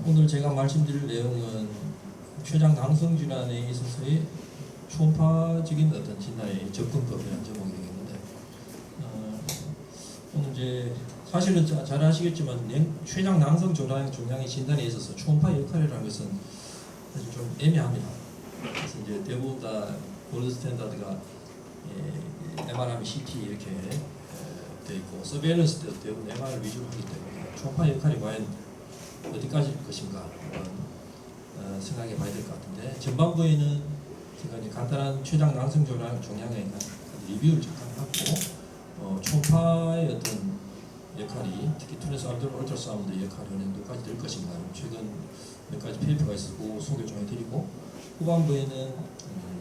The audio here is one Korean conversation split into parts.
오늘 제가 말씀드릴 내용은 췌장囊성 질환에 있어서의 초음파적인 어떤 진단의 접근법에 대한 제목이 되겠는데, 오늘 이제 사실은 잘 아시겠지만 췌장囊성 종양의 진단에 있어서 초음파 역할이라는 것은 사실 좀 애매합니다. 그래서 이제 대부분 다 골드 스탠다드가 MR하면 CT 이렇게 돼 있고, 서베일런스 때도 대부분 MR을 위주로 하기 때문에 초음파 역할이 과연 어디까지일 것인가 생각해 봐야 될 것 같은데, 전반부에는 제가 이제 간단한 췌장囊성 종양의 리뷰를 잠깐 하고, 초음파의 어떤 역할이 특히 투레스 얼트라사운드 역할이 어느 정도까지 될 것인가, 최근 몇 가지 페이퍼가 있고 소개 좀 해드리고, 후반부에는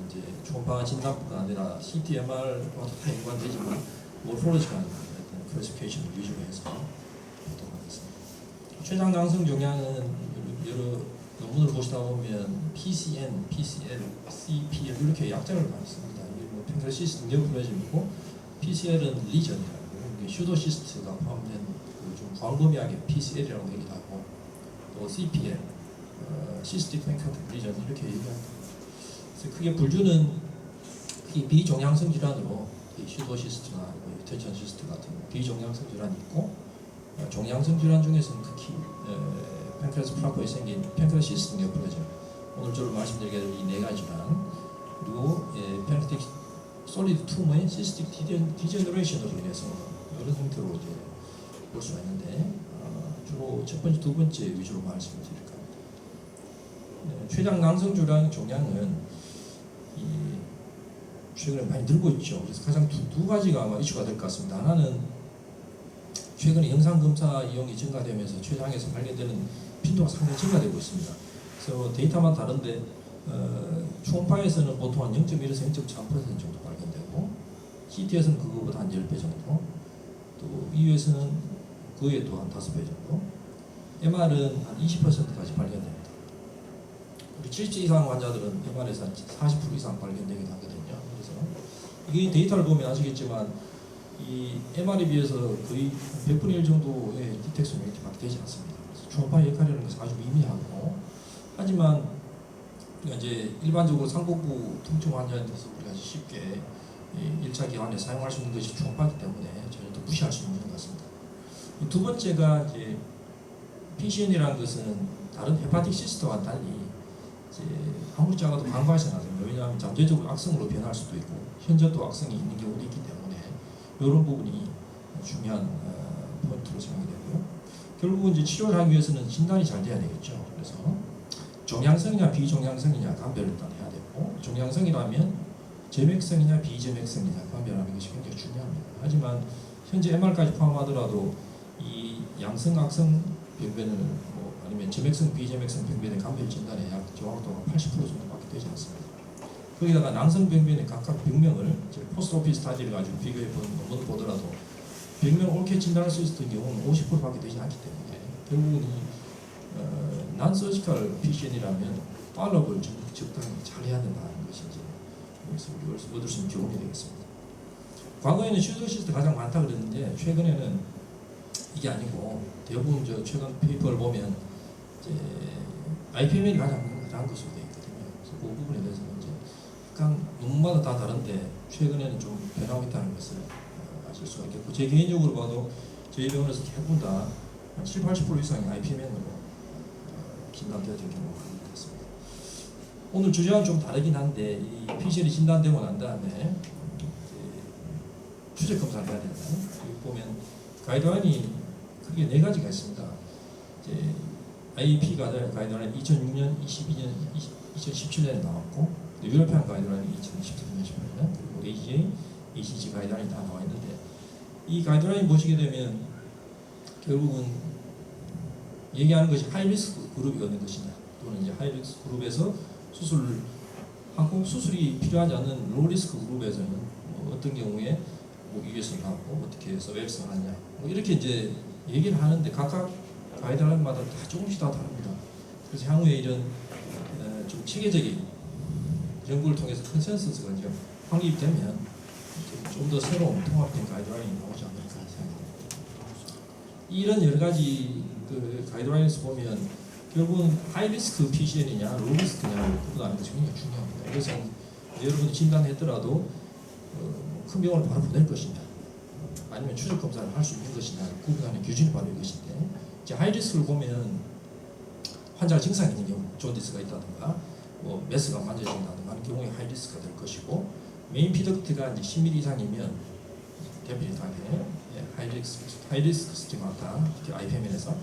이제 초음파 진단뿐만 아니라 CT, MR과 다 연관되지만 모르폴로지컬한 어떤 클래시피케이션을 위주로 해서 보도록 하겠습니다. 췌장囊성 종양은 여러 논문을 보시다 보면 PCN, PCL, CPL 이렇게 약자를 많이 씁니다. 이게 뭐 펜크레시스트 네오플라즘이고, PCL은 리전이라고, 이게 슈도시스트가 포함된 좀 광범위하게 PCL이라고 얘기를 하고, 또 CPL, 시스틱 펜크레틱 리전 이렇게 얘기합니다. 그래서 크게 분류는 비종양성 질환으로 슈도시스트나 유테션 시스트 같은 비종양성 질환이 있고, 종양성 질환 중에서는 특히 펜크레스 프라포에 생긴 펜크레시스트 네오플라즘, 오늘적으로 말씀드리게 될 이 네 가지 질환, 그리고 펜크레틱 솔리드 투머의 시스틱 디제너레이션으로 인해서 여러 형태로 이제 볼 수가 있는데, 주로 첫 번째, 두 번째 위주로 말씀을 드릴 겁니다. 췌장囊성 질환 종양은 최근에 많이 늘고 있죠. 그래서 가장 두 가지가 아마 이슈가 될 것 같습니다. 하나는 최근에 영상검사 이용이 증가되면서 췌장에서 발견되는 빈도가 상당히 증가되고 있습니다. 그래서 데이터만 다른데 초음파에서는 보통 한 0.1에서 0.3% 정도 발견되고, CT에서는 그거보다 한 10배 정도, 또 EU에서는 그에 또 한 5배 정도, MR은 한 20%까지 발견됩니다. 그리고 70세 이상 환자들은 MR에서 한 40% 이상 발견되기도 하거든요. 그래서 이게 데이터를 보면 아시겠지만 이 MR에 비해서 거의 100분의 1 정도의 디텍션이 이렇게 막 되지 않습니다. 그래서 초음파 역할이라는 것은 아주 미미하고, 하지만 우리가 이제 일반적으로 상복부 통증 환자한테서 우리가 쉽게 1차 기관에 사용할 수 있는 것이 초음파이기 때문에 전혀 또 무시할 수 없는 것 같습니다. 두 번째가 이제 PCN이라는 것은 다른 헤파틱 시스터와 달리 이제 아무리 작아도 간과해서는 안 됩니다. 왜냐하면 잠재적으로 악성으로 변할 수도 있고 현저도 악성이 있는 경우도 있기 때문에 이런 부분이 중요한 포인트로 생각이 되고요. 결국은 이제 치료를 하기 위해서는 진단이 잘 돼야 되겠죠. 그래서 종양성이냐 비종양성이냐 감별을 일단 해야 되고, 종양성이라면 점액성이냐 비점액성이냐 감별하는 것이 굉장히 중요합니다. 하지만 현재 MR까지 포함하더라도 이 양성, 악성 병변을 아니면 점액성, 비점액성 병변의 감별 진단에 약 정확도가 80% 정도밖에 되지 않습니다. 거기다가囊성 병변의 각각 병명을 포스트-오피 스타디를 가지고 비교해 본 논문을 보더라도 병명 옳게 진단할 수 있었던 경우는 50%밖에 되지 않기 때문에 결국은 이 난서지컬 PCN이라면 팔로업을 적당히 잘 해야 된다는 것이 이제 여기서 우리가 얻을 수 있는 교훈이 되겠습니다. 과거에는 슈도시스트 가장 많다 그랬는데 최근에는 이게 아니고 대부분 최근 페이퍼를 보면 이제 IPM이 가장 것으로 되어 있거든요. 그래서 그 부분에 대해서는 이제 약간 논문마다 다 다른데 최근에는 좀 변하고 있다는 것을 아실 수가 있겠고, 제 개인적으로 봐도 저희 병원에서 대부분 다 70-80% 이상이 IPM으로 진단되어진 경우가 있습니다. 오늘 주제와는 좀 다르긴 한데, 이 PCN이 진단되고 난 다음에 추적 검사를 해야 된다. 여기 보면 가이드라인이 크게 네 가지가 있습니다. 이제 IEP 가이드라인 2006년, 22년, 2017년에 나왔고, 유럽형 가이드라인이 2014년, 18년, 그리고 AGA, ACG 가이드라인이 다 나와 있는데, 이 가이드라인 보시게 되면 결국은 얘기하는 것이 하이리스크 그룹이 어느 것이냐, 또는 이제 하이리스크 그룹에서 수술을 하고 수술이 필요하지 않는 로리스크 그룹에서는 어떤 경우에 이개선을 하고 어떻게 해서 웹스를 하냐, 이렇게 이제 얘기를 하는데 각각 가이드라인마다 다 조금씩 다 다릅니다. 그래서 향후에 이런 좀 체계적인 연구를 통해서 컨센서스가 이제 확립되면 좀 더 새로운 통합된 가이드라인이 나오지 않을까 생각합니다. 이런 여러 가지 그 가이드라인에서 보면 결국은 하이리스크 PCN이냐 로리스크냐를 구분하는 것이 굉장히 중요합니다. 이것은 여러분이 진단했더라도 큰 병원을 바로 보낼 것이냐 아니면 추적 검사를 할 수 있는 것이냐 구분하는 기준이 바로 이것인데, 이제 하이리스크를 보면 환자가 증상이 있는 경우, 존디스가 있다든가 뭐 메스가 만져진다든가 하는 경우에 하이리스크가 될 것이고, 메인 피덕트가 이제 10mm 이상이면 데피니트하게 하이리스크 스티마타, 특히 아이페민에서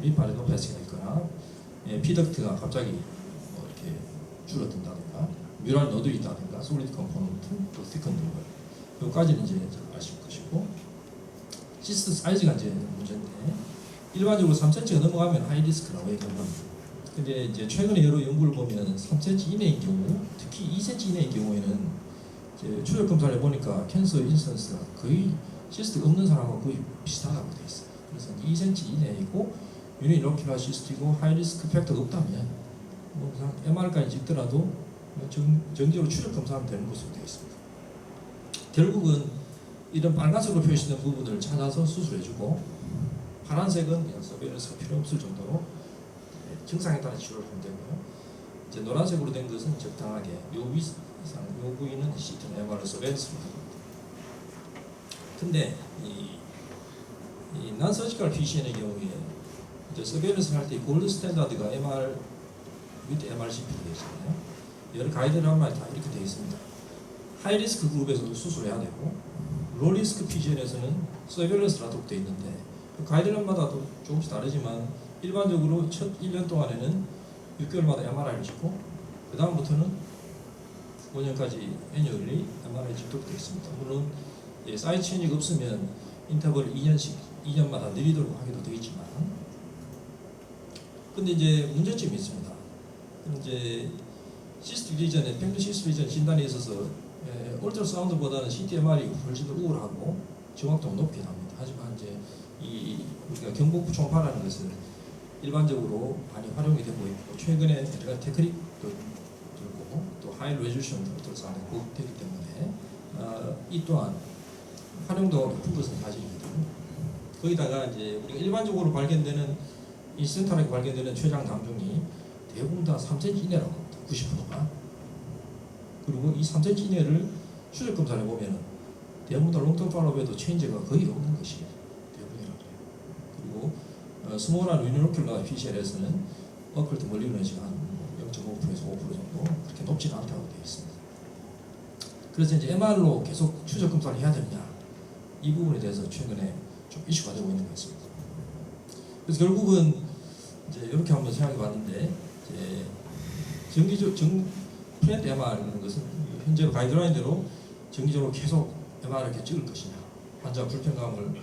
리파레노패스가 있거나 피덕트가 갑자기 뭐 이렇게 줄어든다든가 뮤랄 너드이 있다든가 솔리드 컴포넌트 또 티컨 등을 여기까지는 이제 아실 것이고, 시스트 사이즈가 이제 문제인데 일반적으로 3cm가 넘어가면 하이리스크라고 얘기합니다. 근데 이제 최근에 여러 연구를 보면 3cm 이내인 경우, 특히 2cm 이내인 경우에는 이제 추적 검사를 해보니까 캔서 인스턴스가 거의 시스트가 없는 사람하고 거의 비슷하다고 돼 있어요. 그래서 2cm 이내이고 유니로큘러 시스트이고 하이리스크 팩터가 없다면 뭐 그냥 MR까지 찍더라도 정기적으로 추적 검사하면 되는 것으로 되어 있습니다. 결국은 이런 빨간색으로 표시된 부분을 찾아서 수술해주고, 파란색은 그냥 서베일런스가 필요 없을 정도로 증상에 따라 치료를 하면 되고요. 이제 노란색으로 된 것은 적당하게 요구 이상 요구인은 CT나 MR을 서베일런스로 합니다. 근데 이 난서지컬 PCN의 경우에 이제 서베일런스를 할 때 골드 스탠다드가 MR with MRCP로 되어 있잖아요. 여러 가이드라인이 다 이렇게 되어 있습니다. 하이리스크 그룹에서도 수술해야 되고, 로리스크 PCN에서는 서베일런스라 되어 있는데 가이드라인마다 조금씩 다르지만 일반적으로 첫 1년 동안에는 6개월마다 MRI를 찍고 그 다음부터는 5년까지 애뉴얼리 MRI 찍도록 되어 있습니다. 물론 사이즈 체인지가 없으면 인터벌을 2년마다 늘리도록 하기도 되어 있지만, 근데 이제 문제점이 있습니다. 이제 시스트 리전에 팽도 시스트 리전 진단에 있어서 울트라사운드보다는 CT MR이 훨씬 더 우월하고 정확도가 높긴 합니다. 하지만 이제 우리가 경북 초음파라는 것은 일반적으로 많이 활용이 되고 있고, 최근에 여러 테크닉도 들고 또 하이 레졸루션 울트라사운드가 보급되기 때문에 이 또한 활용도가 높은 것은 사실입니다. 거기다가 이제 우리가 일반적으로 발견되는 인시덴탈하게 발견되는 췌장囊중이 대부분 다 3cm 이내라고 합니다. 90%가. 그리고 이 3cm 이내를 추적 검사를 해보면 대부분 다 롱텀 팔로우에도 체인지가 거의 없는 것이 대부분이라고 해요. 그리고 스몰한 유니로큘러 PCL에서는 어컬트 멀리그런시가 한 0.5%에서 5% 정도 그렇게 높지는 않다고 되어 있습니다. 그래서 이제 MR로 계속 추적 검사를 해야 되느냐, 이 부분에 대해서 최근에 좀 이슈가 되고 있는 것 같습니다. 그래서 결국은 이제 이렇게 한번 생각해 봤는데, 프렌트 MR이라는 것은 현재 가이드라인대로 정기적으로 계속 MR을 이렇게 찍을 것이냐, 환자 불편감을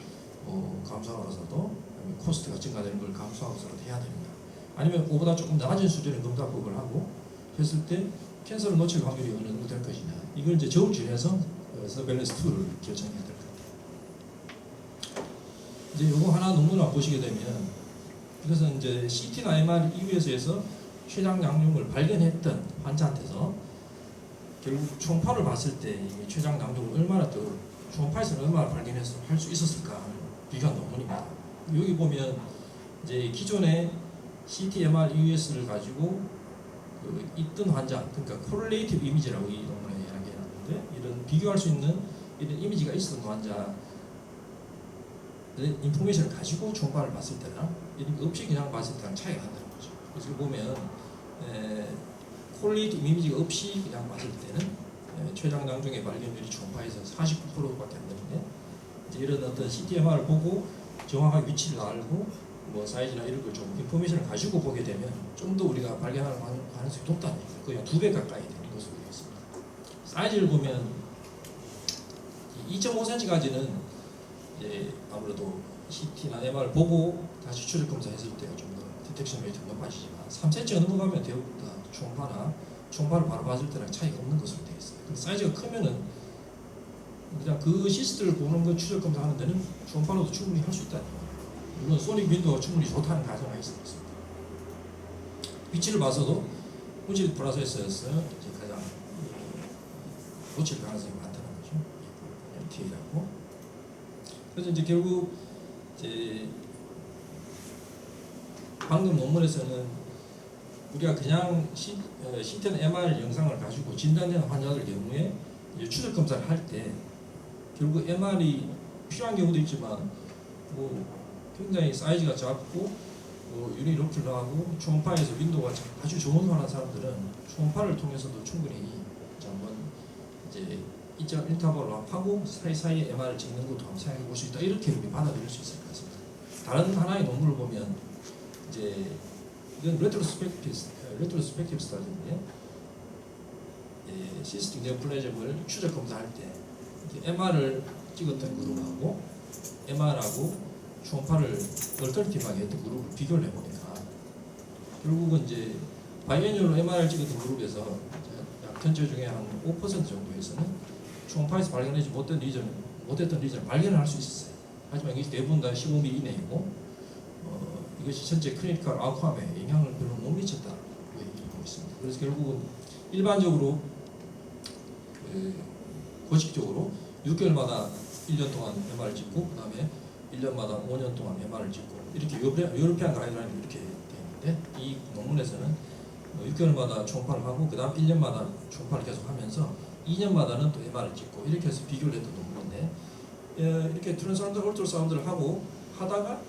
감수하고서도, 코스트가 증가되는 걸 감수하고서도 해야 됩니다. 아니면 그보다 조금 낮은 수준의 검사법을 하고 했을 때 캔서를 놓칠 확률이 어느 정도 될 것이냐, 이걸 이제 저울질해서 서베일런스 툴을 결정해야 될 것 같아요. 이제 요거 하나 논문을 보시게 되면, 그래서 이제 CT나 MR 이후에서 췌장囊腫을 발견했던 환자한테서 결국 초음파를 봤을 때 이 췌장囊腫을 얼마나 더 초음파에서는 얼마나 발견해서 할 수 있었을까 하는 비교한 논문입니다. 여기 보면 이제 기존의 CT, MR, EUS를 가지고 있던 환자, 그러니까 코릴레이티브 이미지라고 이 논문에 이야기해놨는데, 이런 비교할 수 있는 이런 이미지가 있었던 환자 인포메이션을 가지고 초음파를 봤을 때랑 이런 없이 그냥 봤을 때랑 차이가 난다는 거죠. 그래서 보면 코릴레이티브 이미지가 없이 그냥 봤을 때는 췌장囊腫의 발견율이 초음파에서 49%밖에 안 되는데, 이제 이런 어떤 CT, MR을 보고 정확하게 위치를 알고 뭐 사이즈나 이런 걸 좀 인포메이션을 가지고 보게 되면 좀 더 우리가 발견할 가능성이 높다는 얘기죠. 거의 한 2배 가까이 되는 것으로 되어 있습니다. 사이즈를 보면 2.5cm까지는 아무래도 CT나 MR을 보고 다시 추적 검사했을 때가 좀 더 디텍션 레이트가 높아지지만 3cm가 넘어가면 대부분 다 초음파를 바로 봤을 때랑 차이가 없는 것으로 되어 있어요. 사이즈가 크면은 그냥 그 시스트를 보는 거 추적 검사하는 데는 초음파로도 충분히 할 수 있다는 거예요. 물론 소닉 윈도우가 충분히 좋다는 가정하에 있습니다. 위치를 봐서도 후질 프로세서에서 이제 가장 놓칠 가능성이 많다는 거죠. MTA라고. 그래서 이제 결국 이제 방금 논문에서는 우리가 그냥 CT나 MR 영상을 가지고 진단된 환자들 경우에 이제 추적 검사를 할 때 결국 MR이 필요한 경우도 있지만 뭐 굉장히 사이즈가 작고 유니로큘러하고 초음파에서 윈도우가 아주 좋은 환한 사람들은 초음파를 통해서도 충분히 한번 이제 이점 인터벌로 하고 사이사이에 MR을 찍는 것도 한번 생각해 볼 수 있다. 이렇게 우리 받아들일 수 있을 것 같습니다. 다른 하나의 논문을 보면 이제 이건 레트로스펙티브 스터디인데 시스틱 네오플라즘을 추적 검사할 때 MR을 찍었던 그룹하고 MR하고 초음파를 얼터리티브하게 했던 그룹을 비교를 해보니까 결국은 이제 바이애뉴얼로 MR을 찍었던 그룹에서 약 전체 중에 한 5% 정도에서는 초음파에서 발견하지 못했던 리전을 발견을 할 수 있었어요. 하지만 이게 대부분 다 15mm 이내이고 이것이 전체 클리니컬 아웃컴에 영향을 별로 못 미쳤다고 얘기하고 있습니다. 그래서 결국은 일반적으로 고식적으로 6개월마다 1년 동안 MR을 찍고 그 다음에 1년마다 5년 동안 MR을 찍고 이렇게 유러피안 가이드라인이 이렇게 되어 있는데 이 논문에서는 6개월마다 초음파를 하고 그 다음 1년마다 초음파를 계속 하면서 2년마다는 또 MR을 찍고 이렇게 해서 비교를 했던 논문인데 이렇게 트랜스한드 얼트라사운드를 하고 하다가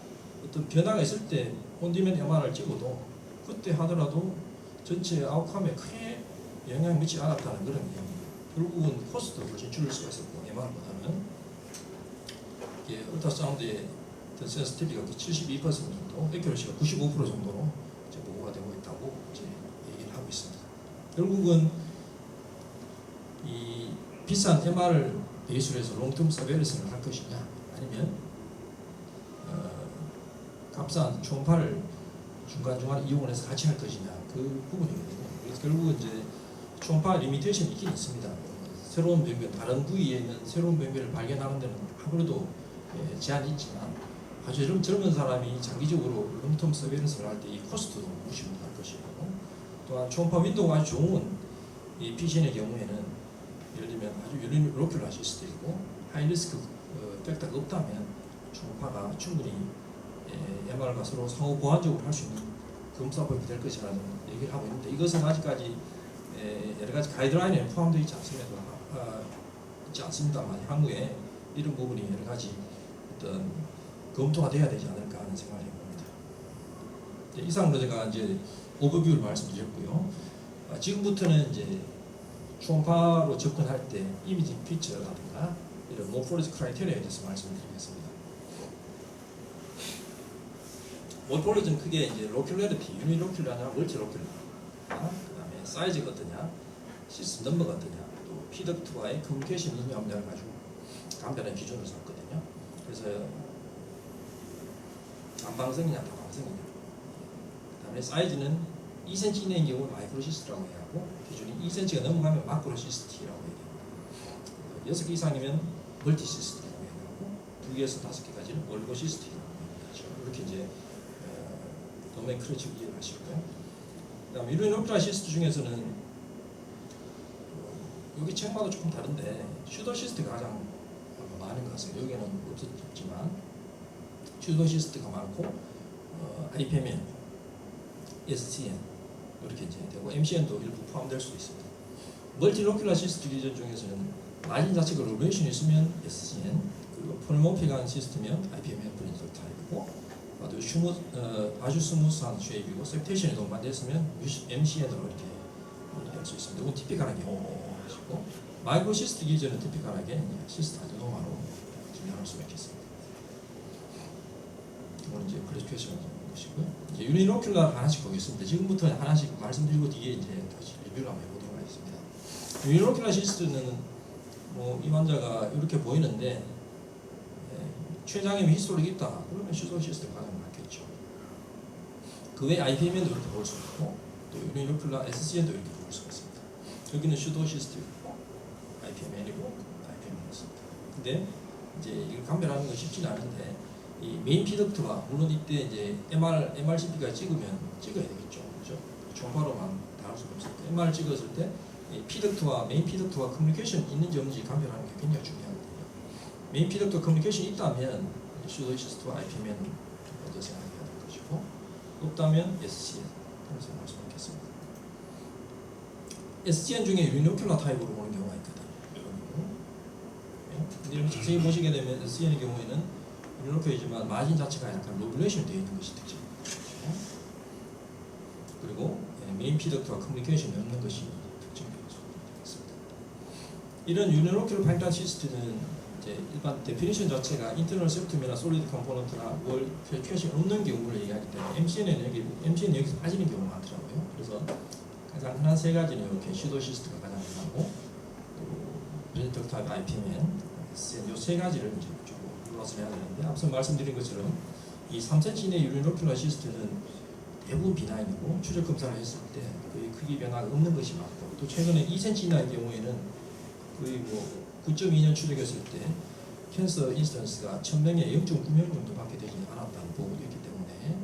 어떤 변화가 있을 때 온디맨 MR을 찍어도 그때 하더라도 전체 아웃컴에 크게 영향을 미치지 않았다는 그런 얘기입니다. 결국은 코스트도 훨씬 줄일 수가 있었고 MR보다는 이게 얼트라사운드의 센시티비티가 72% 정도, 액큐러시가 95% 정도로 이제 보고가 되고 있다고 이제 얘기를 하고 있습니다. 결국은 이 비싼 MR을 베이스로 해서 롱텀 서베일런스를 할 것이냐 아니면 값싼 초음파를 중간중간 이용을 해서 같이 할 것이냐 그 부분이거든요. 그래서 결국은 이제 초음파 리미테이션이 있긴 있습니다. 새로운 병변, 다른 부위에 있는 새로운 병변을 발견하는 데는 아무래도 제한이 있지만 아주 젊은 사람이 장기적으로 롱텀 서베일런스를 할 때 이 코스트도 무시 못할 것이고 또한 초음파 윈도우가 아주 좋은 이 PCN의 경우에는 예를 들면 아주 유니로큘러 시스템이고 하이리스크 팩터가 없다면 초음파가 충분히 MR과 서로 상호 보완적으로 할 수 있는 검사법이 될 것이라는 얘기를 하고 있는데 이것은 아직까지 여러 가지 가이드라인에 포함되어 있지 않습니다만 향후에 이런 부분이 여러 가지 어떤 검토가 돼야 되지 않을까 하는 생각을 해봅니다. 이상으로 제가 이제 오버뷰를 말씀드렸고요. 지금부터는 이제 초음파로 접근할 때 이미징 피처라든가 이런 모포로지 크라이테리아에 대해서 말씀드리겠습니다. 모포로지는 크게 이제 로큘러리티, 유니로큘러냐, 멀티로큘러, 그 다음에 사이즈가 어떠냐, 시스템 넘버가 어떠냐, 또 피덕트와의 커뮤니케이션 능력을 가지고 감별의 기준으로 삼거든요. 그래서 단방성이냐, 다방성이냐. 그 다음에 사이즈는 2cm 이내인 경우 마이크로시스트라고 해하고 기준이 2cm가 넘어가면 마크로시스트라고 해요. 6개 이상이면 멀티시스트라고 해하고 2개에서 5개까지는 올리고시스트라고 해요. 이렇게 이제 노멘클처 이해를 하시고요. 그다음 유니로큘러 시스트 중에서는 여기 책마다 조금 다른데 슈도시스트가 가장 많은 것 같습니다. 여기는 없었지만 슈도시스트가 많고 IPMN, SCN 이렇게 이제 되고 MCN도 일부 포함될 수 있습니다. 멀티로큘러 시스트 기준 중에서는 마진 자체가 로레이션이 있으면 SCN 그리고 폴모픽한 시스템이면 IPMN 프린터 타입이고 아주 스무스한 쉐입이고 섹테이션이 너무 많이 됐으면 MCN으로 이렇게 할 수 있습니다. 이건 티피컬한 경우고 마이크로 시스트 기준은 티피컬하게 시스트 아드노마로 진행할 수가 있겠습니다. 이건 이제 클래시피케이션 것이고요. 이제 유니로큘러 하나씩 보겠습니다. 지금부터 하나씩 말씀드리고 뒤에 이제 다시 리뷰를 한번 해보도록 하겠습니다. 유니로큘러 시스트는 뭐 이 환자가 이렇게 보이는데 췌장염 히스토릭이 있다. 그러면 슈도 시스템 가장 많겠죠. 그 외에 IPMN도 이렇게 볼 수 있고 또 유니로큘러 SCN도 이렇게 볼 수가 있습니다. 여기는 슈도 시스템이고 IPMN이고 IPMN이었습니다. 근데 이제 이걸 감별하는 건 쉽지는 않은데 이 메인 피덕트와 물론 이때 이제 MRCP가 찍어야 되겠죠. 그렇죠? 초음파로만 다 할 수가 없으니까 MR 찍었을 때 이 피덕트와 메인 피덕트와 커뮤니케이션 있는지 없는지 감별하는 게 굉장히 중요하거든요. 메인 피덕트 커뮤니케이션이 있다면 슈도시스트와 IPMN 먼저 생각해야 될 것이고 없다면 SCN 그런 생각할 수 있겠습니다. SGN 중에 유니오큘러 타입으로 오는 경우가 있거든. 근데 이렇게 자세히 보시게 되면 SGN의 경우에는 유니오큘러이지만 마진 자체가 약간 로뷸레이션 되어 있는 것이 특징입니다. 그리고 메인 피덕트와 커뮤니케이션이 없는 것이 특징이라고 되겠습니다. 이런 유니오큘러 파이프라인 시스템은 이제 일반 데피니션 자체가 인터널 소프트웨어나 솔리드 컴포넌트나 월 퀘션이 없는 경우를 얘기하기 때문에 MCN은 여기서 빠지는 경우가 많더라고요. 그래서 가장 흔한 세 가지는 이렇게 슈도 시스템가 가장 흔하고 또 프레젠터 타입 IPMN, SCN 이 세 가지를 이제 주로 눌러서 해야 되는데 앞서 말씀드린 것처럼 이 3cm 이내 유니오큘러 시스템은 대부분 비나인이고 추적 검사를 했을 때 거의 크기 변화가 없는 것이 많고 또 최근에 2cm 이하의 경우에는 거의 뭐 9.2년 추적했을 때 캔서 인스턴스가 1000명에 0.9명 정도밖에 되지 않았다는 보고도 있기 때문에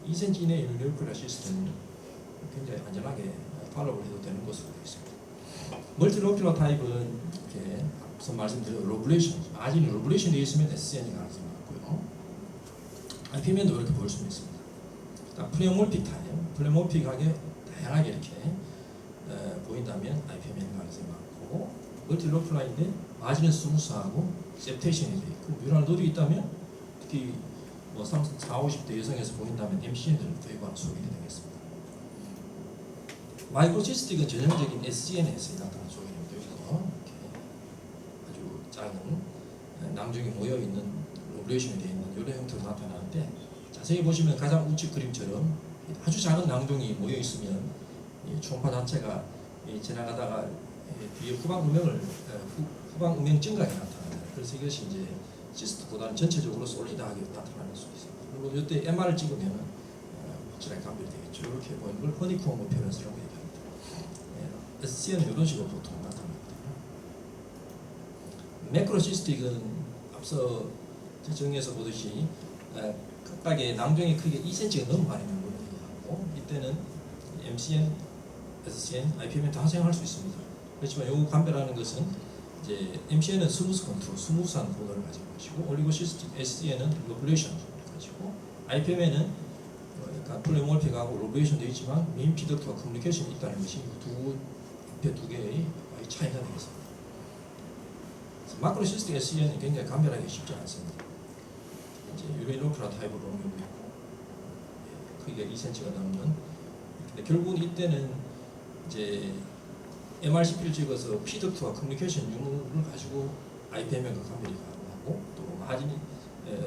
2cm 이내 유니오큘러 시스템은 굉장히 안전하게 팔로우를 해도 되는 것으로 되어 있습니다. 멀티로큘러 타입은 이렇게 앞서 말씀드린 로뷸레이션, 마진이 로뷸레이션 되어 있으면 SCN이 가능성이 많고요. IPMN도 이렇게 볼 수 있습니다. 플레오몰픽 타입, 플레오몰픽하게 다양하게 이렇게 보인다면 IPMN 가능성이 많고 멀티로큘러인데 마진은 스무스하고 셉테이션이 되어 있고 뮤랄 노드 있다면 특히 뭐 40, 50대 여성에서 보인다면 MCN을 도입하는 소개가 되겠습니다. 마이크로시스틱은 전형적인 SGN에서 나타나는 소개입니다. 여기서 이렇게 아주 작은 낭중이 모여 있는 로뷸레이션이 되어 있는 이런 형태로 나타나는데 자세히 보시면 가장 우측 그림처럼 아주 작은 낭중이 모여 있으면 초음파 자체가 지나가다가 뒤에 후방 음영 증가가 나타납니다. 그래서 이것이 이제 시스트보다는 전체적으로 솔리드하게 나타나는 수 있습니다. 그리고 이때 MR을 찍으면 확실하게 감별이 되겠죠. 이렇게 보이는 걸 허니콤 어피어런스라고 얘기합니다. SCN은 이런 식으로 보통 나타납니다. 매크로시스틱은 앞서 정의에서 보듯이 각각의 낭중의 크기가 2cm가 너무 많이 나는 걸 얘기하고 이때는 MCN, SCN, IPMN 다 사용할 수 있습니다. 그렇지만 이 감별하는 것은 이제 MCN은 스무스 컨트롤, 스무스한 코드를 가지고 것이고 올리고시스틱 SCN은 로뷸레이션을 가지고 IPMN은 약간 플레몰픽하고 로뷸레이션 되어 있지만 메인 피덕트와 커뮤니케이션이 있다는 것이 앞에 두 개의 차이가 되겠습니다. 마크로시스틱 SCN이 굉장히 감별하기 쉽지 않습니다. 이제 유니오큘러 타입으로 오는 경우도 있고 크기가 2cm가 넘는. 근데 결국은 이때는 이제 MRCP를 찍어서 피덕트와 커뮤니케이션 유무를 가지고 IPMN과 감별이 가능하고 또 마진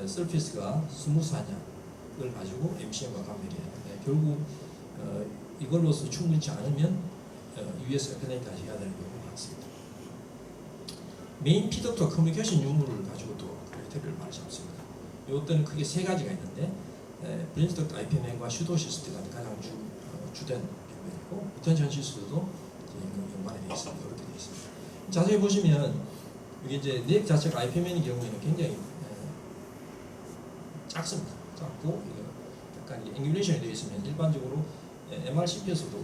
서피스가 스무스하냐를 가지고 MCN과 감별이 하는데 결국 이걸로서 충분치 않으면 US FNA까지 해야 되는 경우가 많습니다. 메인 피덕트와 커뮤니케이션 유무를 가지고 또 크라이테리아를 많이 잡습니다. 이때는 크게 세 가지가 있는데 브린스덕트 IPMN과 슈도 시스템가 가장 주된 경우이고 리텐션 시스템도 연관이 되어 있습니다. 이렇게 되어 있습니다. 자세히 보시면 이게 이제 넥 자체가 IPMN의 경우에는 굉장히 작습니다. 작고 약간 앵귤레이션이 되어 있으면 일반적으로 MRCP에서도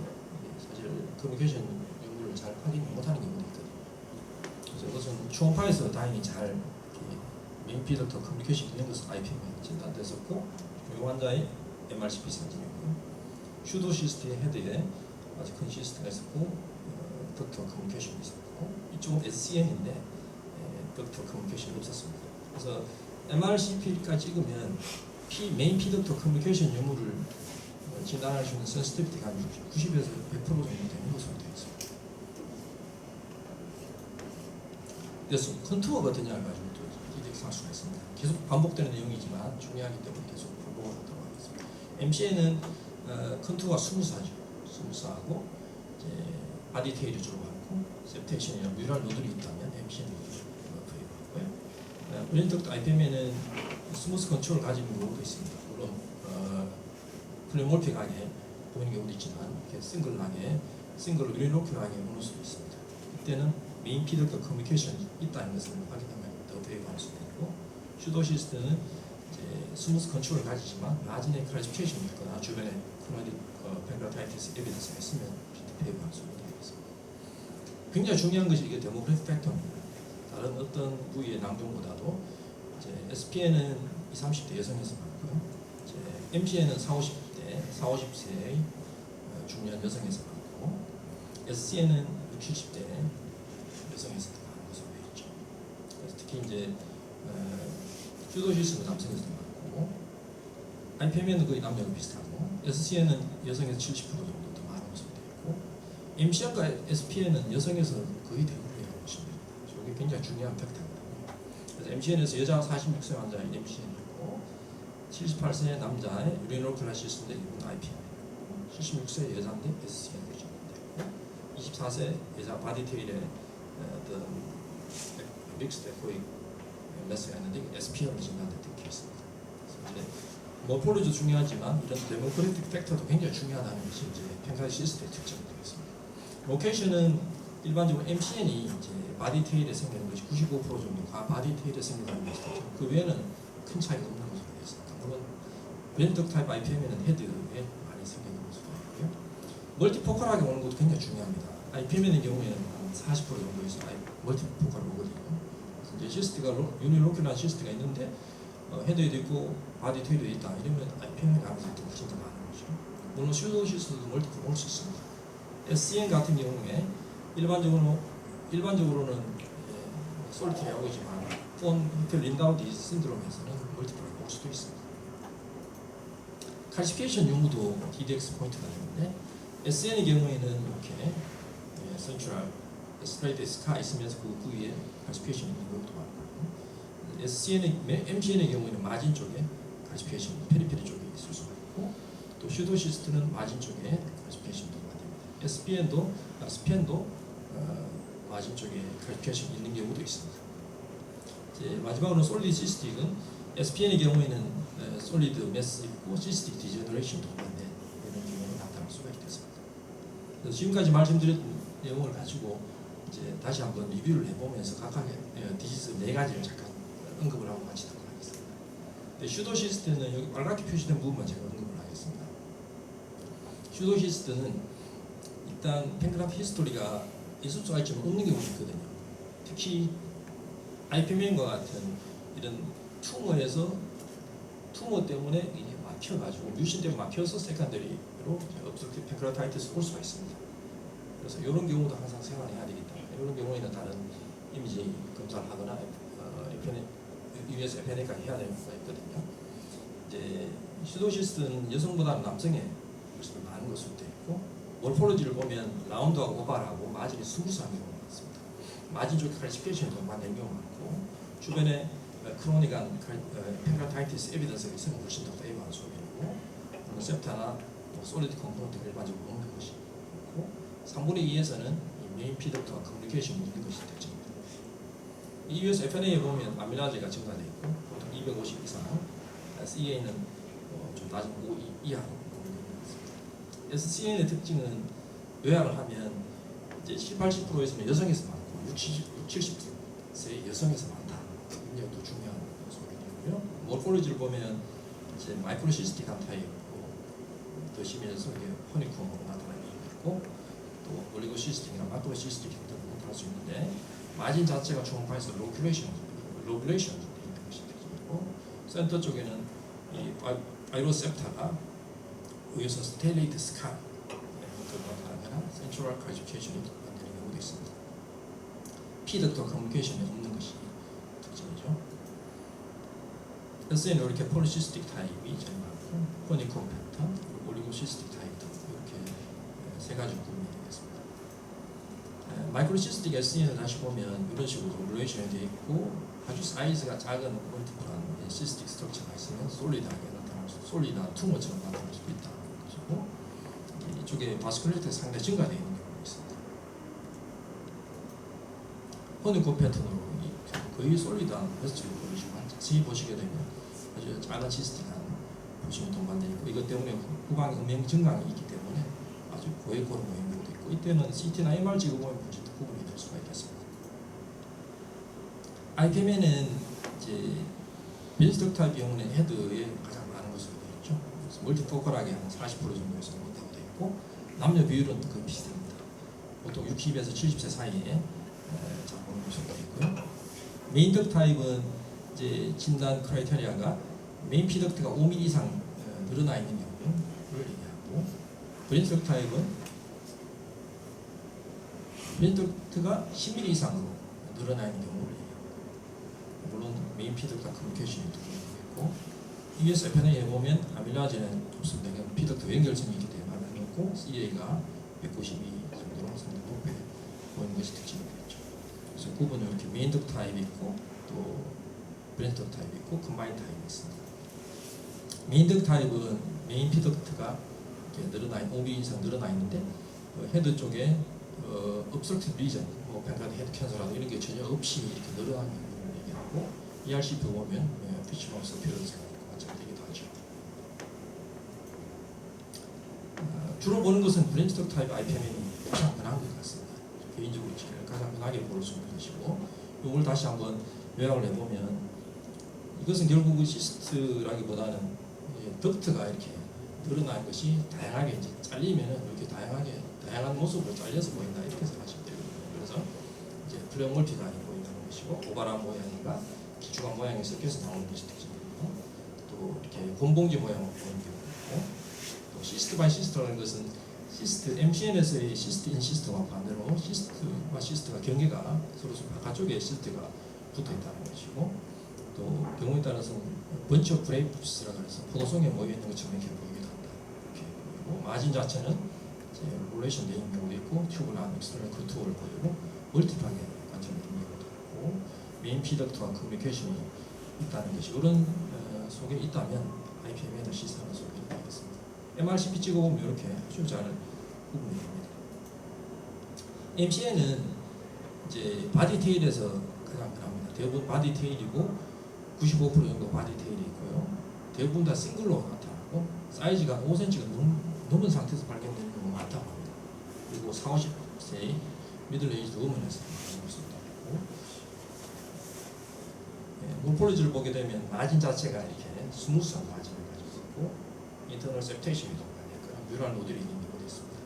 사실 커뮤니케이션 연구를 잘 확인 못하는 경우도 있거든요. 그래서 이것은 초음파에서 다행히 잘 메인 피덕트 커뮤니케이션 있는 것은 IPMN 진단됐었고 이 환자의 MRCP 사진이고요. 슈도 시스템의 헤드에 아주 큰 시스템가 있었고 덕트와 커뮤니케이션이 있었고 이쪽은 SCN인데 덕트와 커뮤니케이션이 없었습니다. 그래서 MRCP까지 찍으면 메인 피덕트 커뮤니케이션 유무를 진단할 수 있는 센시티비티가 90에서 100% 정도 되는 것으로 되어 있습니다. 그래서 컨투어가 어떠냐를 가지고 또 디렉트할 수가 있습니다. 계속 반복되는 내용이지만 중요하기 때문에 계속 반복을 하도록 하겠습니다. MCN은 컨투어가 스무스하죠. 스무스하고 이제 바디 테일이 주로 많고 셉테이션이나 뮤랄 노들이 있다면 MCN이 부여하고요. 브린덕트 IPMN은 스무스 컨트롤을 가지는 경우도 있습니다. 물론 플레몰픽하게 보이는 경우도 있지만 이렇게 싱글로 유니로큘러하게 오는 수도 있습니다. 이때는 메인 피덕트 커뮤니케이션이 있다는 것을 확인하면 더 대입할 수도 있고 슈도 시스템은 이제 스무스 컨트롤을 가지지만 마진의 클래시피케이션이 있거나 주변에 크로닉 팬크라타이티스 에비던스가 있으면 대입할 수가 있습니다. 굉장히 중요한 것이 이게 데모그래픽 팩터입니다. 다른 어떤 부위의 낭중보다도 이제 SPN은 20, 30대 여성에서 많고요. 이제 MCN은 40, 50대, 40, 50세의 중년 여성에서 많고 SCN은 60, 70대 여성에서 더 많은 것으로 보였죠. 그래서 특히 이제 슈도시스는 남성에서 더 많고, IPMN은 거의 남녀가 비슷하고, SCN은 여성에서 70% 정도 더 많은 것으로 되어 있고, MCN과 SPN은 여성에서 거의 대부분이라고 보시면 됩니다. 이게 굉장히 중요한 팩터입니다. 그래서 MCN에서 여자 46세 환자의 MCN이고, 78세 남자의 유리노클라시스인데 이분 IPM, 76세 여자인데 SCN으로 진단되고, 24세 여자 바디테일의 어떤 믹스드 에코익 메스가 있는데 SPN으로 진단됐던 케이스입니다. 그래서 이제 모폴로지도 중요하지만 이런 데모크래틱 팩터도 굉장히 중요하다는 것이 이제 평가의 시스템의 특징이 되겠습니다. 로케이션은 일반적으로 MCN이 이제 바디테일에 생기는 것이 95% 정도가 바디테일에 생긴다는 것이죠. 그 외에는 큰 차이가 없는 것으로 되어 있습니다. 물론 벤덕 타입 IPM에는 헤드에 많이 생기는 것으로 되어 있고요. 멀티포컬하게 오는 것도 굉장히 중요합니다. IPM의 경우에는 한 40% 정도에서 멀티포컬을 오거든요. 그래서 이제 시스트가 유니로큘한 시스트가 있는데 헤드에도 있고 바디테일에도 있다. 이러면 IPM의 가능성이 훨씬 더 많은 거죠. 물론 슈도 시스트도 멀티포컬 올 수 있습니다. SCN 같은 경우에 일반적으로는 솔티에 오지만 폰 린다우 디지즈 신드롬에서는 멀티플을 올 수도 있습니다. 칼시피케이션 연구도 DDX 포인트가 되는데, SCN의 경우에는 이렇게 센트럴 스트레이트스가 있으면서 그 위에 칼시피케이션 있는 경우도 많고, MCN의 경우에는 마진 쪽에 칼시피케이션, 페리페리 쪽에 있을 수가 있고, 또 슈도시스트는 마진 쪽에 칼시피케이션도 SPN도 마진 쪽에 칼시피케이션이 있는 경우도 있습니다. 이제 마지막으로 솔리드 시스틱은 SPN의 경우에는 솔리드 매스 있고 시스틱 디제너레이션도 있는데 이런 경우는 나타날 수가 있겠습니다. 그래서 지금까지 말씀드렸던 내용을 가지고 이제 다시 한번 리뷰를 해보면서 각각의 디지즈 4가지를 잠깐 언급을 하고 마치도록 하겠습니다. 슈도시스트는 여기 빨갛게 표시된 부분만 제가 언급을 하겠습니다. 슈도시스트는 일단 팬그래프 히스토리가 있을 수가 있지만 없는 경우도 있거든요. 특히 IPM과 같은 이런 투머 때문에 이게 막혀가지고 뮤신 때문에 막혀서 세컨더리로 obstructive pancreatitis 올 수가 있습니다. 그래서 이런 경우도 항상 생각해야 되기 때문에 이런 경우에는 다른 이미지 검사를 하거나 US FNA까지 해야 되는 경우가 있거든요. 이제 슈도시스트는 여성보다는 남성에 훨씬 더 많은 것으로 되어 있고, 모르폴로지를 보면 라운드하고 오발하고 마진이 스무스한 경우가 많습니다. 마진 쪽에 칼시피케이션이 더 많은 경우가 많고, 주변에 크로닉한 팬크라타이티스 에비던스가 있으면 훨씬 더 페이버한 소비이고, 세프타나 솔리드 컴포넌트가 일반적으로 없는 것이 있고, 3분의 2에서는 메인 피덕트와 커뮤니케이션이 있는 것이 특징입니다. US FNA에 보면 아밀라제가 증가되어 있고, 보통 250 이상, CA는 좀 낮은 5 이하로 SCN의 특징은 요약을 하면 이제 70~80%에서는 여성에서 많고 60~70% 여성에서 많다. 굉장히 또 중요한 소리이고요. 모르폴로지를 보면 이제 마이크로시스틱한 타입으로 더 심해져서 이게 허니콤으로 나타나는 경우도 있고, 또 올리고시스틱이나 마크로시스틱 형태로 나타날 수 있는데, 마진 자체가 초음파에서 로큘레이션 되어 있는 것이 특징이고, 센터 쪽에는 이 바이로셉타가 위에서 스테일레이트 스카 나타나거나 센트럴 칼시피케이션이 나타나는 경우도 있습니다. 피덕터 커뮤니케이션이 없는 것이 특징이죠. SN은 이렇게 폴리시스틱 타입이 제일 많고, 포니콤팩터, 올리고시스틱 타입도 이렇게 세 가지 구분이 되겠습니다. 마이크로시스틱 SN을 다시 보면 이런 식으로 오블레이션이 되어 있고, 아주 사이즈가 작은 멀티플한 시스틱 스트럭처가 있으면 솔리드하게 나타날 수, 솔리드한 투머처럼 나타날 수도 있다. 것이고, 이쪽에 바스큘레이트가 상당히 증가되어 있는 경우가 있습니다. 허니콤 패턴으로 거의 솔리드한 베스트를 보여주지만 자세히 보시게 되면 아주 작은 시스틱한 보시면 동반되어 있고, 이것 때문에 후방에 음영 증강이 있기 때문에 아주 고액고로 보이는 경우도 있고, 이때는 CT나 MR 찍어보면 구분이 될 수가 있겠습니다. IPM에는 이제 빈스톡 타입 경우는 헤드에 가장 많은 것으로 되어 있죠. 그래서 멀티포컬하게 한 40% 정도에서 있다고 되어 있고, 남녀 비율은 거의 비슷합니다. 보통 60에서 70세 사이에 잡아오는 것으로 되어 있고요. 메인 덕 타입은 이제 진단 크라이테리아가 메인 피덕트가 5mm 이상 늘어나 있는 경우를 얘기하고, 브레인 덕 타입은 브레인 덕트가 10mm 이상으로 늘어나는 경우를 얘기합니다. 물론 메인 피덕트와 커뮤니케이션이 있고 ES FNA에 보면 아밀라제는 없습니다. 피덕트 연결성이 있기 때문에 화면이 없고 CA가 192 정도로 상당히 높게 보이는 것이 특징이겠죠. 그래서 구분은 이렇게 메인 덕트 타입이 있고 또 브레인 덕트 타입이 있고 컴바인 타입이 있습니다. 메인 덕트 타입은 메인 피덕트가 늘어나 5mm 이상 늘어나 있는데 헤드 쪽에 obstructive lesion, 뭐 뱅가드 헤드 캔서라도 이런 게 전혀 없이 이렇게 늘어나는 경우를 얘기하고 ERCP 보면 피치마우스 피로드가 관찰되기도 하죠. 주로 보는 것은 브레인 덕트 타입 IPM이 가장 흔한 것 같습니다. 개인적으로 가장 흔하게 볼 수 있는 것이고 이걸 다시 한번 요약을 해보면 이것은 결국 시스트라기보다는 덕트가 이렇게 늘어나는 것이 다양하게 이제 잘리면은 이렇게 다양한 모습으로 잘려서 보인다 이렇게 생각하시면 되거든요. 그래서 이제 플레어 멀티가 보인다는 것이고 오바람 모양과 기주관 모양이 섞여서 나오는 것이 특징이고 또 이렇게 곤봉지 모양으로 보이는 경우고 또 시스트 바이 시스트라는 것은 시스트 MCN에서의 시스트 인 시스트와 반대로 시스트와 시스트가 경계가 서로 바깥쪽에 시스트가 붙어 있다는 것이고 또 경우에 따라서는 번치 오브 브레이브스라고 해서 포도송에 모여 있는 것처럼 이렇게 보이기도 한다. 이렇게 보이고 마진 자체는 롤레이션 되어 있는 경우도 있고 튜브나 엑스터널 컨트롤을 보이고 멀티하게 관찰되는 경우도 있고 메인 피덕트와 커뮤니케이션이 있다는 것이 이런 속에 있다면 IPM에다 시사하는 속에 있겠습니다. MRCP 찍어보면 이렇게 아주 잘 구분이 됩니다. MCN은 이제 바디 테일에서 가장 흔합니다. 대부분 바디 테일이고 95% 정도 바디 테일이 있고요. 대부분 다 싱글로 나타나고 사이즈가 5cm가 넘은 상태에서 발견되는 경우가 많다고 합니다. 그리고 40, 50세의 미들에이지드 우먼에서 볼 수 있다고 하고 모폴리지를 보게 되면 마진 자체가 이렇게 스무스한 마진을 가지고 있고 인터널 셉테이션이 동반되거나 뮤랄 노즐이 있는 경우도 있습니다.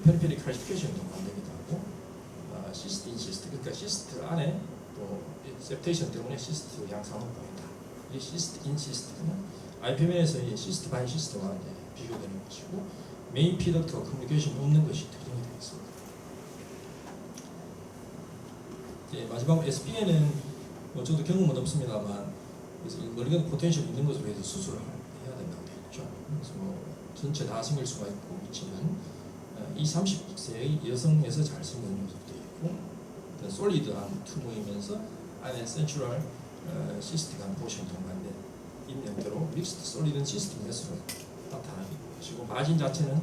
페리페리 칼시피케이션이 동반되기도 하고 시스트 인시스트 그러니까 시스트 안에 또 셉테이션 때문에 시스트 양상을 보인다. 이 시스트 인시스트는 IPM에서의 시스트 바이 시스트와 비교되는 것이고 메인 피덕트와 커뮤니케이션이 없는 것이 특징이 되겠습니다. 마지막 SPN은 저도 경험은 없습니다만 그래서 멀리건 포텐셜이 있는 것으로 해서 수술을 해야 된다고 되어 있죠. 그래서 전체 다 생길 수가 있지만 이 30세의 여성에서 잘 생기는 것으로 되어 있고 솔리드한 튜브이면서 안에 센츄럴 시스트가 포션 동반된 입력대로 믹스드 솔리드 시스템 넷으로 나타나는 것이고 마진 자체는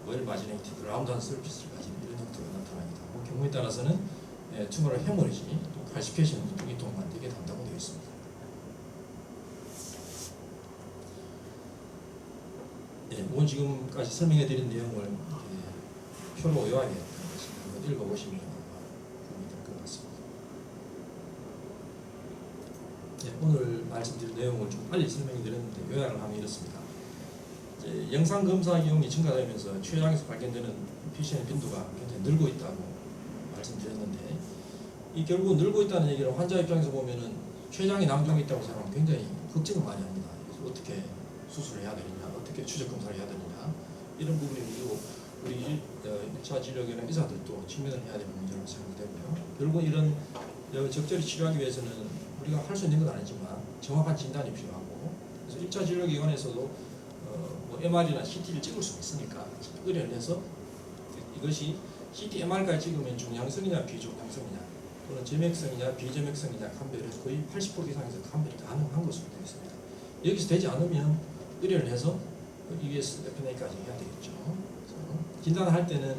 웰 마지네이티드 라운드한 서피스를 가진 이런 형태가 나타나기도 하고 경우에 따라서는 튜머럴 해머리지 또 칼시피케이션 등이 동반되게 한다고 되어 있습니다. 오늘 지금까지 설명해드린 내용을 표로 요약해 한번 읽어보시면 도움이 될 것 같습니다. 오늘 말씀드린 내용을 좀 빨리 설명드렸는데 요약을 하면 이렇습니다. 영상 검사 이용이 증가되면서 췌장에서 발견되는 PCN 빈도가 굉장히 늘고 있다고 말씀드렸는데 이 결국 늘고 있다는 얘기는 환자 입장에서 보면은 췌장이 낭종이 있다고 생각하면 굉장히 걱정을 많이 합니다. 그래서 어떻게 수술을 해야 되느냐, 어떻게 추적 검사를 해야 되느냐 이런 부분이 우리 1차 진료기관 의사들도 직면을 해야 되는 문제라고 생각되고요. 결국 이런 적절히 치료하기 위해서는 우리가 할 수 있는 건 아니지만 정확한 진단이 필요하고 그래서 1차 진료기관에서도 뭐 MR이나 CT를 찍을 수 있으니까 의뢰를 해서 이것이 CT, MR까지 찍으면 중량성이냐 비중량성이냐 또는 점액성이냐 비점액성이냐 감별을 거의 80% 이상에서 감별이 가능한 것으로 되어 있습니다. 여기서 되지 않으면 의뢰를 해서 ES FNA까지 해야 되겠죠. 진단을 할 때는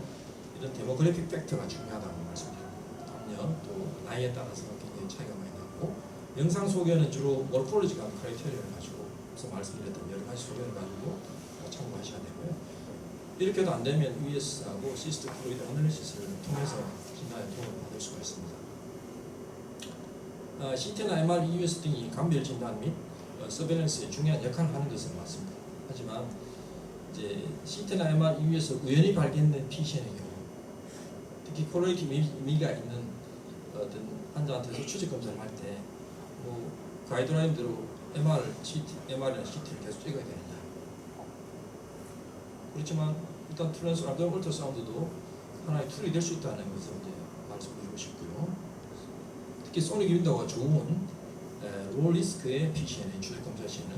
이런 데모그래픽 팩터가 중요하다고 말씀드립니다. 남녀 또 나이에 따라서 굉장히 차이가 많이 나고 영상 소견은 주로 모르폴로지가 크라이테리아를 가지고 말씀드렸던 여러 가지 소견을 가지고 참고하셔야 되고요. 이렇게 해도 안 되면 US하고 시스트 플루이드 어널리시스를 통해서 진단에 도움을 받을 수가 있습니다. CT나 MR, EUS 등이 감별 진단 및 서베일런스에 중요한 역할을 하는 것은 맞습니다. 하지만 이제 CT나 MR, EUS 우연히 발견된 PCN의 경우, 특히 콜레이티브 미가 있는 어떤 환자한테서 추적 검사를 할 때 뭐 가이드라인대로 MR이나 CT를 계속 찍어야 되느냐. 그렇지만 일단 트랜스 람더멀 울트라사운드도 하나의 툴이 될 수 있다는 것을 이제 말씀드리고 싶고요. 특히 소닉 윈도우가 좋은 로리스크의 PCNA 주택 검사 시에는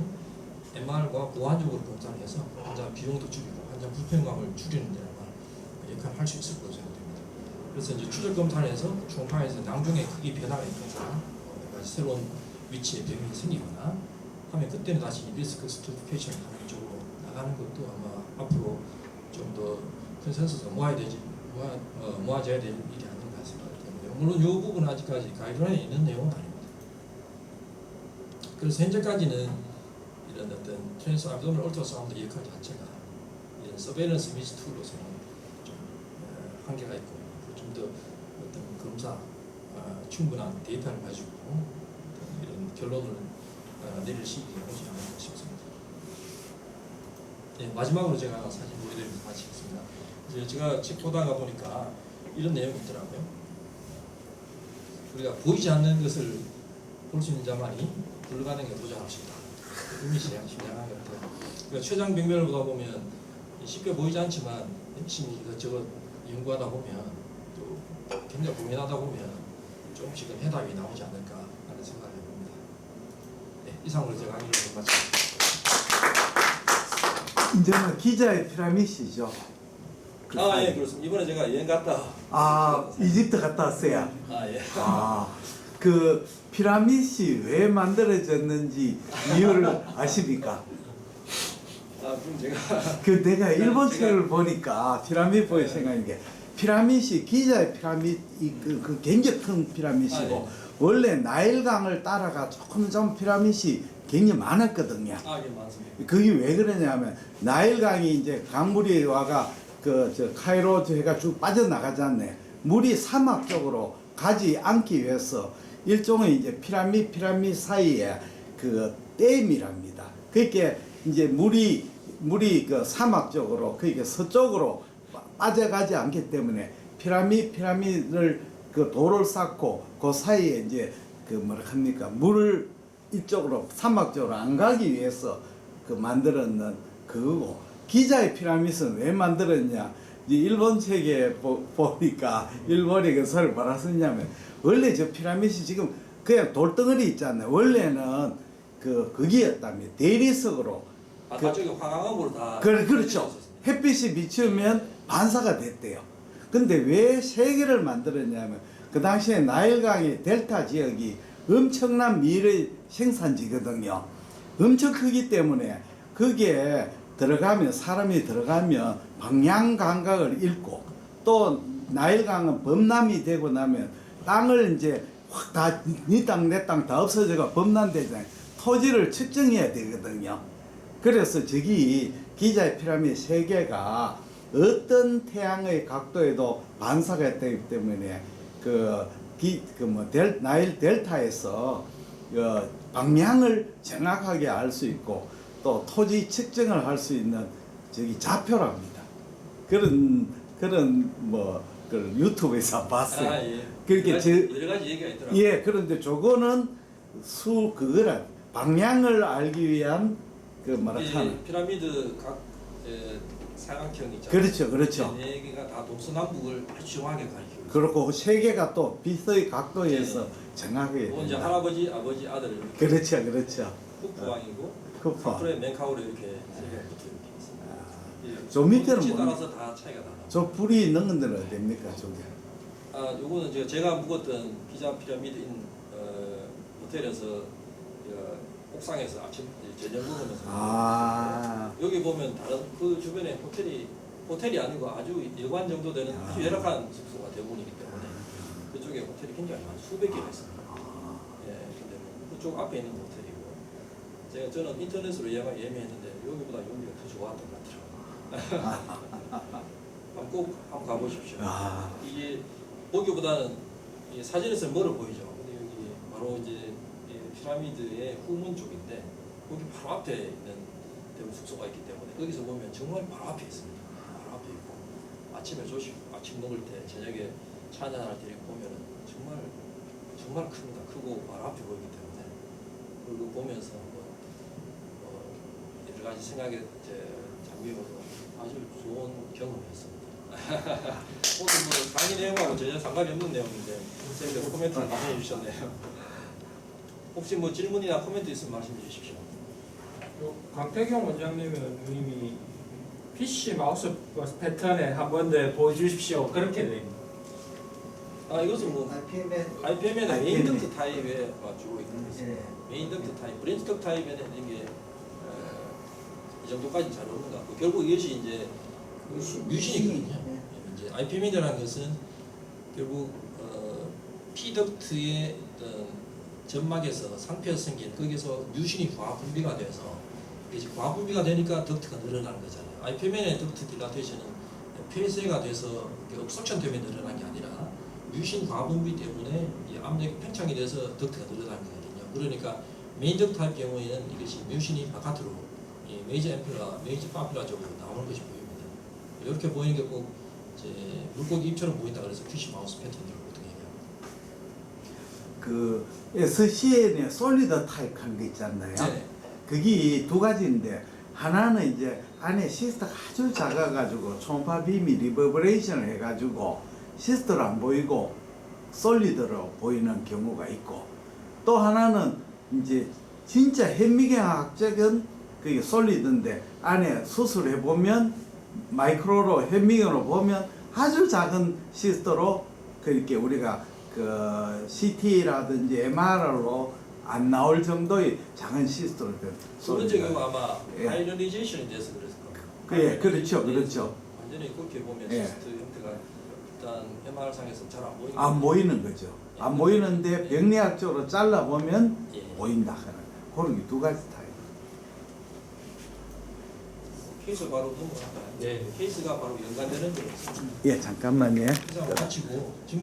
MR과 보완적으로 검사를 해서 환자 비용도 줄이고 환자 불편감을 줄이는 데 아마 역할을 할 수 있을 거라고 생각됩니다. 그래서 이제 추적 검사에서 초음파에서 낭중의 크기 변화가 있거나 새로운 위치에 병이 생기거나 하면 그때는 다시 리스크 스트래티피케이션 하는 쪽으로 나가는 것도 아마 앞으로 좀 더 컨센서스가 모아져야 될 일이 아닌가 생각하기 때문에 물론 이 부분은 아직까지 가이드라인에 있는 내용은 아닙니다. 그래서 현재까지는 이런 어떤 트랜스 압도미널 얼트라사운드 역할 자체가 이런 서베일런스 이미지 툴로서는 좀 한계가 있고 좀 더 어떤 검사 충분한 데이터를 가지고 이런 결론을 내릴 시기가 오지 않을까 싶습니다. 네, 마지막으로 제가 사진 보여드리면서 마치겠습니다. 이제 제가 책 보다가 보니까 이런 내용이 있더라고요. 우리가 보이지 않는 것을 볼 수 있는 자만이 불가능에 도전할 수 있다. 의미 심양한 것 같아요. 그러니까 최장병변을 보다 보면 쉽게 보이지 않지만 열심히 이것저것 연구하다 보면 또 굉장히 고민하다 보면 조금씩은 해답이 나오지 않을까 하는 생각을 해봅니다. 네, 이상으로 제가 강의를 마치겠습니다. 이제는 기자의 피라미드시죠. 예, 그렇습니다. 이번에 제가 여행 갔다. 이집트 갔다 왔어요. 예. 그 피라미드시 왜 만들어졌는지 이유를 아십니까? 그럼 제가 그 내가 일본 책을 보니까 피라미드 보여 생각한 게 피라미드시 기자의 피라미드 그 굉장히 큰 피라미드시고 원래 나일강을 따라가 조금 좀 피라미드시 굉장히 많았거든요. 예, 많습니다. 그게 왜 그러냐면 나일강이 이제 강물이 와가 저 카이로 해가 쭉 빠져나가잖아요. 물이 사막 쪽으로 가지 않기 위해서 일종의 이제 피라미드 사이에 그 댐이랍니다. 그러니까 이제 물이 그 사막 쪽으로 그러니까 서쪽으로 빠져가지 않기 때문에 피라미드를 그 돌을 쌓고 그 사이에 이제 그 뭐라 합니까 물을 이쪽으로 사막 쪽으로 안 가기 위해서 그 만들었는 그거고 기자의 피라미드는 왜 만들었냐? 이제 일본 책에 보니까 일본이 그 소리를 뭐라 썼냐면 원래 저 피라미드 지금 그냥 돌덩어리 있잖아요. 원래는 거기였다며 대리석으로 바깥쪽에 화강암으로 다 그렇죠. 햇빛이 비추면 반사가 됐대요. 근데 왜 세 개를 만들었냐면 그 당시에 나일강의 델타 지역이 엄청난 밀의 생산지거든요. 엄청 크기 때문에 거기에 사람이 들어가면 방향 감각을 잃고 또 나일강은 범람이 되고 나면 땅을 이제 확 다 네 땅 내 땅 다 없어져가 범람되잖아요. 토지를 측정해야 되거든요. 그래서 저기 기자의 피라미드 세 개가 어떤 태양의 각도에도 반사가 되기 때문에 나일 델타에서 방향을 정확하게 알 수 있고 또 토지 측정을 할 수 있는 저기 좌표랍니다. 그런 그 유튜브에서 봤어요. 예. 그렇게 여러 가지 얘기가 있더라고요. 예, 그런데 저거는 그거라 방향을 알기 위한 그 뭐랄까나 피라미드 각 사각형 있잖아요. 그렇죠. 네 개가 다 동서남북을 아주 정확하게 가리키고 그렇고 세 개가 또 빛의 각도에서 정확하게 이제 할아버지, 아버지, 아들 이렇게 그렇죠. 쿠프왕이고 쿠파. 쿠프의 맨카우로 이렇게 세 개가 붙어 이렇게 있습니다. 저 밑에는 위치에 뭐냐? 따라서 다 차이가 나요. 저 불이 있는 건데는 어딥니까 저게? 요거는 제가 묵었던 기자 피라미드인 호텔에서 옥상에서 아침 저녁 먹으면서 여기 보면 다른 그 주변에 호텔이 아니고 아주 일관 정도 되는 아주 열악한 숙소가 대부분이기 때문에 그쪽에 호텔이 굉장히 많아요. 수백 개가 있습니다. 예, 근데 그쪽 앞에 있는 호텔이고 저는 인터넷으로 예매했는데 여기보다 여기가 더 좋았던 것 같더라고요. 꼭 한번 가보십시오. 이게 보기보다는 사진에서 멀어 보이죠. 근데 여기 바로 이제 피라미드의 후문 쪽인데 거기 바로 앞에 있는 대부분 숙소가 있기 때문에 거기서 보면 정말 바로 앞에 있습니다. 바로 앞에 있고 아침에 아침 먹을 때 저녁에 차 한잔 할 때 이렇게 보면은 정말 큽니다. 크고 바로 앞에 보이기 때문에 그리고 보면서 여러 가지 생각에 잠기면서 아주 좋은 경험이었습니다. 오늘 뭐 강의 내용하고 전혀 상관이 없는 내용인데 선생님들 코멘트를 많이 해주셨네요. 혹시 뭐 질문이나 코멘트 있으면 말씀해 주십시오. 강태경 원장님이 PC 마우스 패턴에 한 번 더 보여주십시오. 그렇게 돼 있습니다. 아 이것은 뭐 IPM에는 메인 덕트 타입에 주로 있는 것입니다. 예. 메인 덕트 타입, 브랜치 덕트 타입에는 이게 이 정도까지 잘 없는 것 같고 결국 이것이 이제 뮤신이거든요. 이제 IPM이라는 것은 결국 P 덕트의 어떤 점막에서 상표에서 생긴 거기서 뮤신이 과분비가 돼서 이제 과분비가 되니까 덕트가 늘어나는 거잖아요. IPM의 덕트 딜라테이션은 폐쇄가 돼서 옥석션 때문에 늘어난 게 아니라 뮤신 과분비 때문에 이 압력이 팽창이 돼서 덕트가 늘어나는 거거든요. 그러니까 메인 덕트 할 경우에는 이것이 뮤신이 바깥으로 이 메이저 앰플라, 메이저 파퓰라 쪽으로 나오는 것이 보입니다. 이렇게 보이는 게 꼭 이제 물고기 입처럼 보인다 그래서 퀴시 마우스 패턴이라고 보통 얘기합니다. 그 SCN의 솔리드 타입 하는 거 있잖아요. 네. 그게 두 가지인데 하나는 이제 안에 시스터가 아주 작아가지고 초음파 빔이 리버브레이션을 해가지고 시스터를 안 보이고 솔리드로 보이는 경우가 있고 또 하나는 이제 진짜 현미경학적인 그게 솔리드인데 안에 수술해 보면 마이크로로 현미경으로 보면 아주 작은 시스터로 그렇게 우리가 그 CT라든지 MR로 안 나올 정도의 작은 시스터로 된 두 번째 경우 솔리드가 아마 예. 하이럴리제이션이 돼서 그랬을 겁니다. 예, 그렇죠, 그렇죠. 완전히 그렇게 보면 예. 시스트 형태가 일단 MR 상에서 잘 안 보이는 안 보이는 거죠. 안 보이는데 병리학적으로 잘라 보면 예. 보인다. 그런 게 두 가지 타입. 케이스 바로 넘어갈까요? 네. 케이스가 바로 연관되는 거였습니다. 예, 잠깐만요. 시상 마치고 지금